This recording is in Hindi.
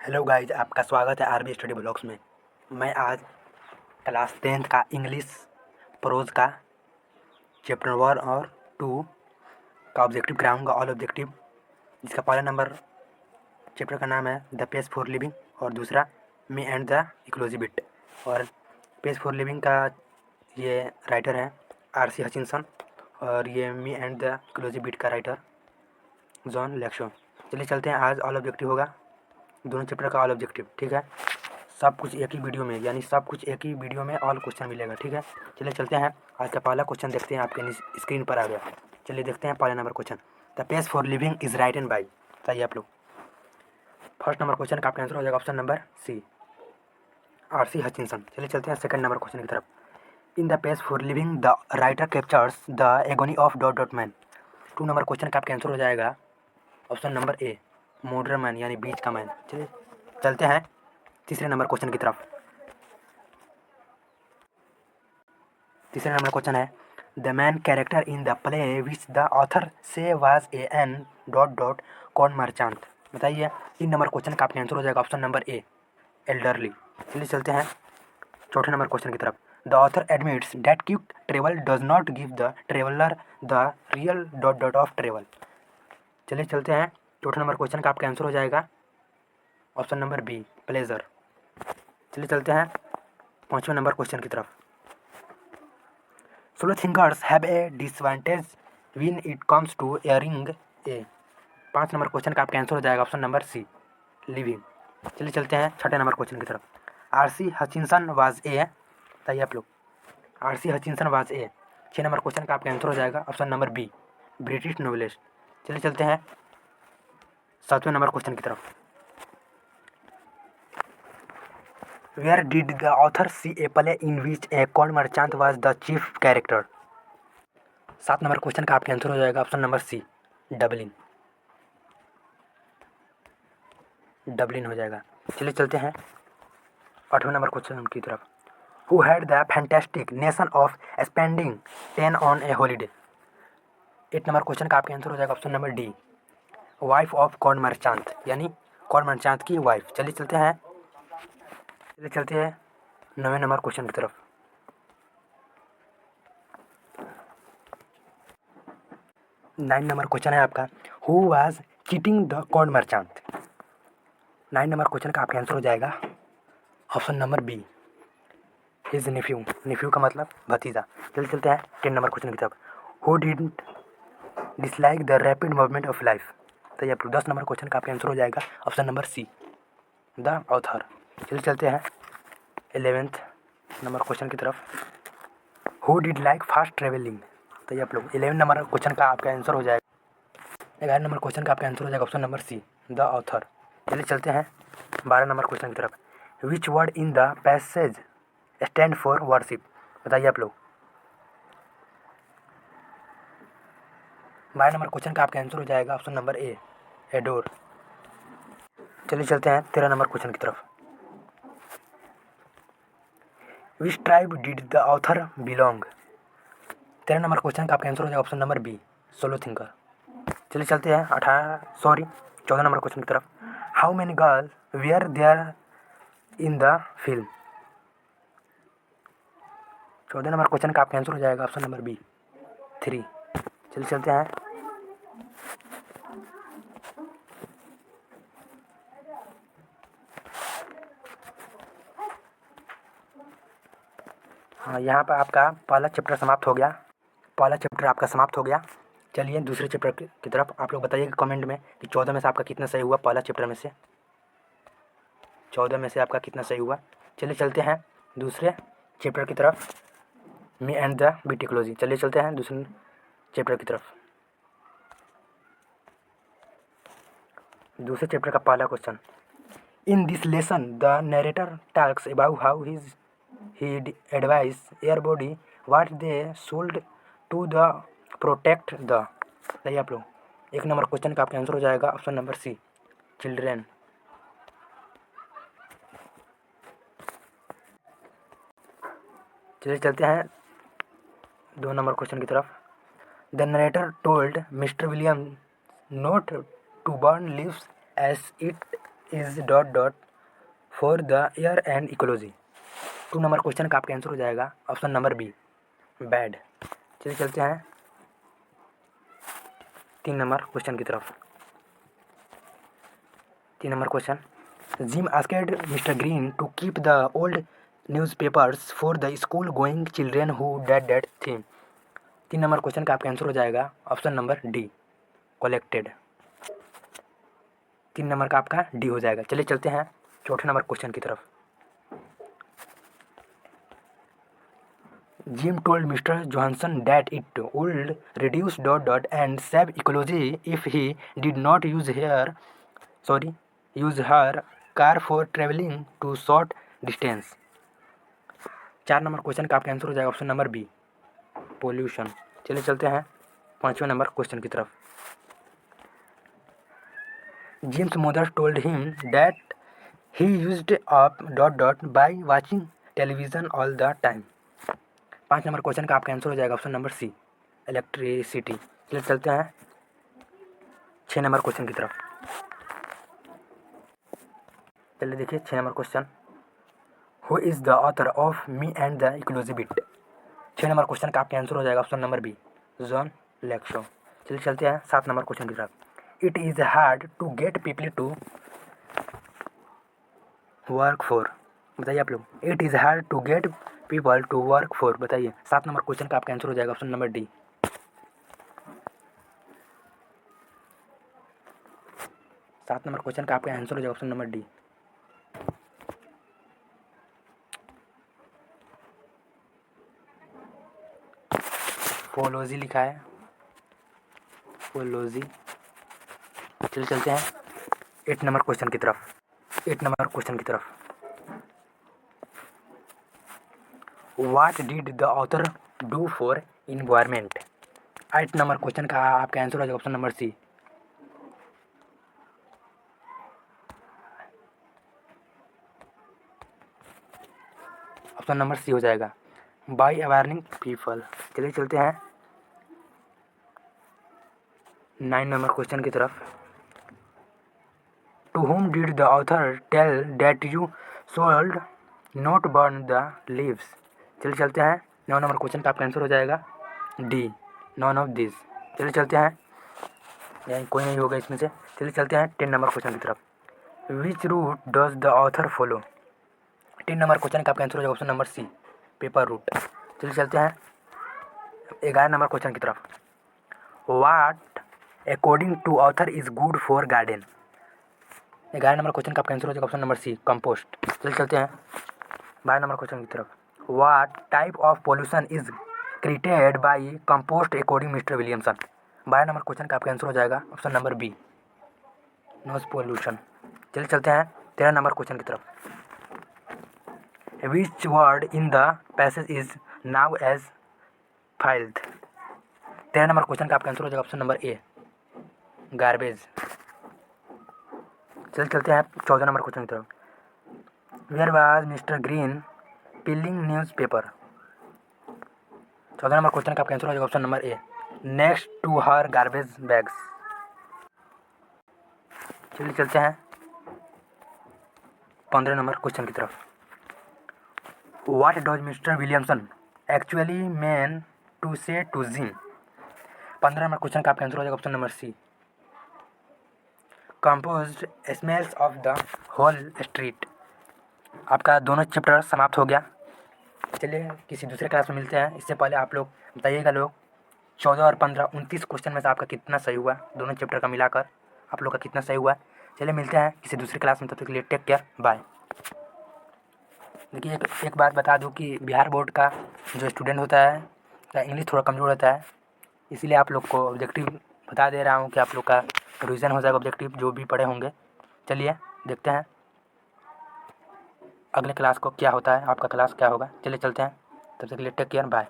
हेलो गाइज, आपका स्वागत है आरबी स्टडी ब्लॉग्स में। मैं आज क्लास 10th का इंग्लिश प्रोज का चैप्टर 1 और 2 का ऑब्जेक्टिव कराऊंगा। ऑल ऑब्जेक्टिव, जिसका पहला नंबर चैप्टर का नाम है द पेज फॉर लिविंग और दूसरा मी एंड द इक्लोजी बिट। और पेज फॉर लिविंग का ये राइटर है आर.सी. हचिनसन और ये मी एंड द इक्लोजी बिट का राइटर जॉन लैक्शो। चलिए चलते हैं, आज ऑल ऑब्जेक्टिव होगा, दोनों चैप्टर का ऑल ऑब्जेक्टिव। ठीक है, सब कुछ एक ही वीडियो में, यानी सब कुछ एक ही वीडियो में ऑल क्वेश्चन मिलेगा। ठीक है, चलिए चलते हैं, आज का पहला क्वेश्चन देखते हैं। आपके स्क्रीन पर आ गया। चलिए देखते हैं पहला number question. The page for living is written by, बताइए आप लोग। फर्स्ट नंबर क्वेश्चन का आपका आंसर हो जाएगा option number C, R C. Hutchinson. चलिए चलते हैं सेकंड नंबर क्वेश्चन की तरफ। In the page for living the writer captures the agony of dot dot man. 2 number question का आपका आंसर हो जाएगा option number A, modern man, यानी बीच का मैन। चलिए चलते हैं तीसरे नंबर क्वेश्चन की तरफ। तीसरा नंबर क्वेश्चन है the main character in the play which the author say was a an dot dot corn merchant. बताइए, 3 नंबर क्वेश्चन का आपका आंसर हो जाएगा ऑप्शन नंबर ए, एल्डरली। चलिए चलते हैं चौथे नंबर क्वेश्चन की तरफ। The author admits that quick travel does not give the traveller the real dot dot of travel. चलिए चलते हैं, चौथे नंबर क्वेश्चन का आपका आंसर हो जाएगा ऑप्शन नंबर बी, प्लेजर। चलिए चलते हैं पाँचवें नंबर क्वेश्चन की तरफ। Slow thinkers have a disadvantage when it comes to airing a. 5 number question का आपका आंसर हो जाएगा ऑप्शन नंबर सी, लिविंग। चलिए चलते हैं छठे नंबर क्वेश्चन की तरफ। आर.सी. हचिनसन वाज ए, बताइए आप लोग। R C. Hutchinson was a. 6 number question का आपका आंसर हो जाएगा option number B, British novelist. चलिए चलते हैं 7वें नंबर क्वेश्चन की तरफ। Where did the author see a play in which a corn merchant was the chief character? 7 number question का आपका आंसर हो जाएगा option number C, Dublin. Dublin हो जाएगा। चलिए चलते हैं 8वें नंबर क्वेश्चन की तरफ। Who had the fantastic notion of spending 10 on a holiday? 8 number question का आपका आंसर हो जाएगा option number D, wife of corn merchant, यानी कॉर्न मर्चेंट की वाइफ। चलिए चलते हैं 9वें नंबर क्वेश्चन की तरफ। 9 नंबर क्वेश्चन है आपका, who was cheating the corn merchant. 9 number question का आपका आंसर हो जाएगा option number B, his nephew. Nephew का मतलब भतीजा। चलिए चलते हैं 10 नंबर क्वेश्चन की तरफ। Who didn't dislike the rapid movement of life. तो ये 10 नंबर क्वेश्चन का आपका आंसर हो जाएगा option number C, the author. चलिए चलते हैं 11th नंबर क्वेश्चन की तरफ। Who did like fast travelling. तो ये आप लोग 11 नंबर क्वेश्चन का आपका आंसर हो जाएगा, 11 नंबर क्वेश्चन का आपका आंसर हो जाएगा option number C, the author. चलिए चलते हैं 12 नंबर क्वेश्चन की तरफ। Which word in the passage stand for worship. बताइए आप लोग। 12 नंबर क्वेश्चन का आपका आंसर हो जाएगा ऑप्शन नंबर ए, एडोर। चलिए चलते हैं 13 नंबर क्वेश्चन की तरफ। Which tribe did the author belong. 13 number question का आपका आंसर हो जाएगा option number B, solo thinker. चलिए चलते हैं 14 नंबर क्वेश्चन की तरफ। How many girl were there in the film. 14 number question का आपका आंसर हो जाएगा ऑप्शन नंबर बी, 3। चलिए चलते हैं हाँ, यहाँ पर आपका पहला चैप्टर समाप्त हो गया। पहला चैप्टर आपका समाप्त हो गया। चलिए दूसरे चैप्टर की तरफ। आप लोग बताइएगा कमेंट में कि 14 में से आपका कितना सही हुआ। पहला चैप्टर में से 14 में से आपका कितना सही हुआ। चलिए चलते हैं दूसरे चैप्टर की तरफ, मी एंड द बिटिक्लोजी। चलिए चलते हैं दूसरे चैप्टर की तरफ। दूसरे चैप्टर का पहला question. In this lesson the narrator talks about how he advised everybody what they should to the protect the। बताइए आप लोग। 1 नंबर क्वेश्चन का आपका आंसर हो जाएगा ऑप्शन नंबर सी, चिल्ड्रेन। चलिए चलते हैं 2 नंबर क्वेश्चन की तरफ। The narrator told mister William not to burn leaves as it is dot dot for the air and ecology. 2 number question का आपका आंसर हो जाएगा ऑप्शन नंबर बी, बैड। चलिए चलते हैं 3 नंबर क्वेश्चन की तरफ। 3 number question, Jim asked mister Green to keep the old newspapers for the school going children who date theme. 3 number question का आपका आंसर हो जाएगा option number D, collected. 3 number का आपका डी हो जाएगा। चलिए चलते हैं 4 नंबर क्वेश्चन की तरफ। Jim told mister Johnson that it would reduce dot dot and save ecology if he did not use her car for travelling to short distance. 4 number question का आपका आंसर हो जाएगा ऑप्शन नंबर बी, पोल्यूशन। चलिए चलते हैं 5वें नंबर क्वेश्चन की तरफ। Jim's mother told him that he used up dot dot by watching television all the time. 5 number question का आपका आंसर हो जाएगा ऑप्शन नंबर सी, इलेक्ट्रिसिटी। चलिए चलते हैं 6 नंबर क्वेश्चन की तरफ। चलिए देखिए 6 number question, who is the author of me and the ecology bit. 6 number question का आपका आंसर हो जाएगा option number B, John Laxo. चलिए चलते हैं 7 नंबर क्वेश्चन की तरफ। It is hard to get people to work for. बताइए आप लोग, it is hard to get people to work for. बताइए 7 नंबर क्वेश्चन का आपका आंसर हो जाएगा option number D, 7 number question का आपका आंसर हो जाएगा ऑप्शन नंबर डी। फोलॉजी लिखा है, फोलॉजी। चलिए चलते हैं 8 नंबर क्वेश्चन की तरफ। 8 नंबर क्वेश्चन की तरफ, what did the author do for environment. 8 number question का आपका आंसर हो जाएगा option number C, option number C हो जाएगा, बाय अवेयरिंग पीपल। चलिए चलते हैं 9 नंबर क्वेश्चन की तरफ। To whom did the author tell that you should not burn the leaves. चलिए चलते हैं 9 नंबर क्वेश्चन का आपका आंसर हो जाएगा डी, नॉन ऑफ दिस। चलिए चलते हैं, यानी कोई नहीं होगा इसमें से। चलिए चलते हैं 10 नंबर क्वेश्चन की तरफ। Which route does the author follow. 10 number question का आपका आंसर हो जाएगा option number C, paper route. चलिए चलते हैं 11 नंबर क्वेश्चन की तरफ। What according to author is good for garden. 11 number question का आपका आंसर हो जाएगा ऑप्शन नंबर सी, कंपोस्ट। चलिए चलते हैं 12 नंबर क्वेश्चन की तरफ। What type of pollution is created by compost according mister Williamson. 12 number question का आपका आंसर हो जाएगा option number B, noise pollution. चलिए चलते हैं 13 नंबर क्वेश्चन की तरफ। Which word in the passage is now as filed. 13 number question का आपका आंसर हो जाएगा ऑप्शन नंबर ए, गार्बेज। चलिए चलते हैं 14 नंबर क्वेश्चन की तरफ। Where was mister green piling newspaper. 14 number question का आपका आंसर हो जाएगा option number A, next to her garbage bags. चलिए चलते हैं 15 नंबर क्वेश्चन की तरफ। What does mister Williamson actually mean to say to Jim. 15 number question का आपका आंसर हो जाएगा option number C, composed smells of the whole street. आपका दोनों चैप्टर समाप्त हो गया। चलिए किसी दूसरे क्लास में मिलते हैं। इससे पहले आप लोग बताइएगा लोग 14 और 15 29 क्वेश्चन में से आपका कितना सही हुआ, दोनों चैप्टर का मिलाकर आप लोग का कितना सही हुआ। चलिए मिलते हैं किसी दूसरी क्लास में, तब तक के लिए टेक केयर, बाय। देखिए एक बात बता दूं कि बिहार बोर्ड का जो स्टूडेंट होता है का इंग्लिश थोड़ा कमज़ोर होता है, इसीलिए आप लोग को ऑब्जेक्टिव बता दे रहा हूँ कि आप लोग का रिवीजन हो जाएगा ऑब्जेक्टिव जो भी पढ़े होंगे। चलिए देखते हैं अगले क्लास को क्या होता है, आपका क्लास क्या होगा। चलिए चलते हैं, तब तक के लिए टेक केयर, बाय।